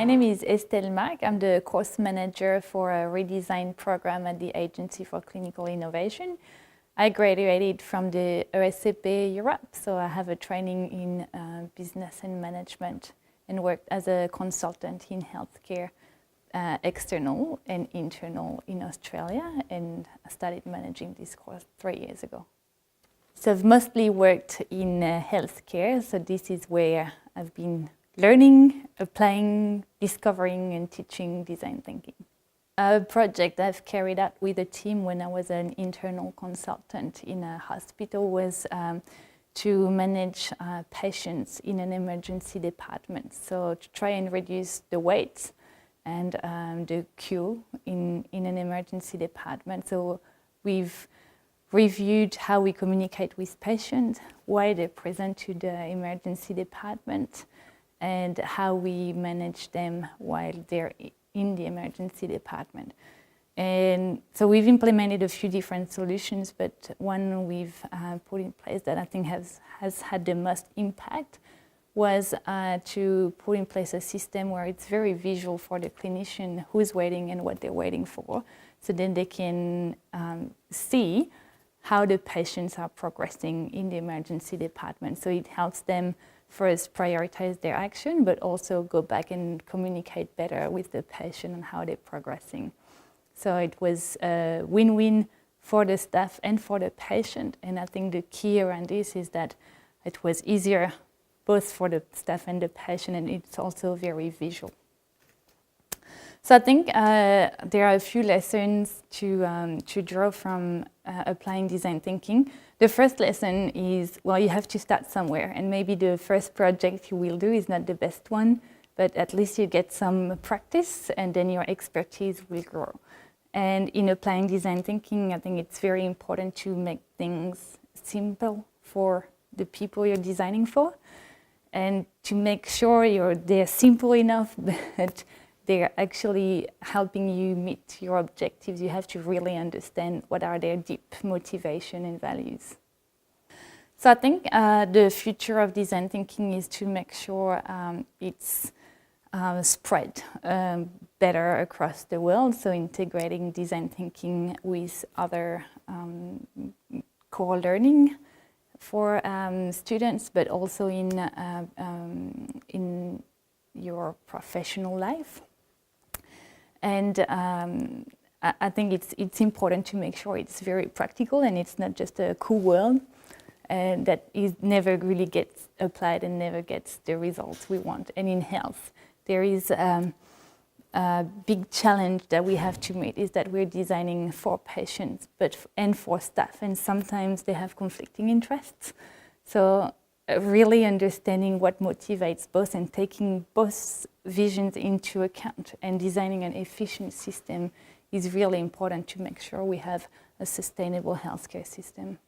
name is Estelle Marque. I'm the course manager for a redesign program at the Agency for Clinical Innovation. I graduated from the ESCP Europe, so I have a training in business and management and worked as a consultant in healthcare, external and internal in Australia, and I started managing this course 3 years ago. So I've mostly worked in healthcare, so this is where I've been learning, applying, discovering and teaching design thinking. A project I've carried out with a team when I was an internal consultant in a hospital was to manage patients in an emergency department. So to try and reduce the wait and the queue in an emergency department. So we've reviewed how we communicate with patients, why they present to the emergency department, and how we manage them while they're in the emergency department. And so we've implemented a few different solutions, but one we've put in place that I think has had the most impact was to put in place a system where it's very visual for the clinician who's waiting and what they're waiting for, so then they can see how the patients are progressing in the emergency department. So it helps them first prioritize their action, but also go back and communicate better with the patient on how they're progressing. So it was a win-win for the staff and for the patient. And I think the key around this is that it was easier both for the staff and the patient, and it's also very visual. So I think there are a few lessons to draw from applying design thinking. The first lesson is, well, you have to start somewhere, and maybe the first project you will do is not the best one, but at least you get some practice and then your expertise will grow. And in applying design thinking, I think it's very important to make things simple for the people you're designing for, and to make sure they're simple enough, but they're actually helping you meet your objectives. You have to really understand what are their deep motivation and values. So I think the future of design thinking is to make sure it's spread better across the world. So integrating design thinking with other core learning for students, but also in your professional life. And I think it's important to make sure it's very practical and it's not just a cool word that never really gets applied and never gets the results we want. And in health, there is a big challenge that we have to meet, is that we're designing for patients and for staff, and sometimes they have conflicting interests. So really understanding what motivates both and taking both visions into account and designing an efficient system is really important to make sure we have a sustainable healthcare system.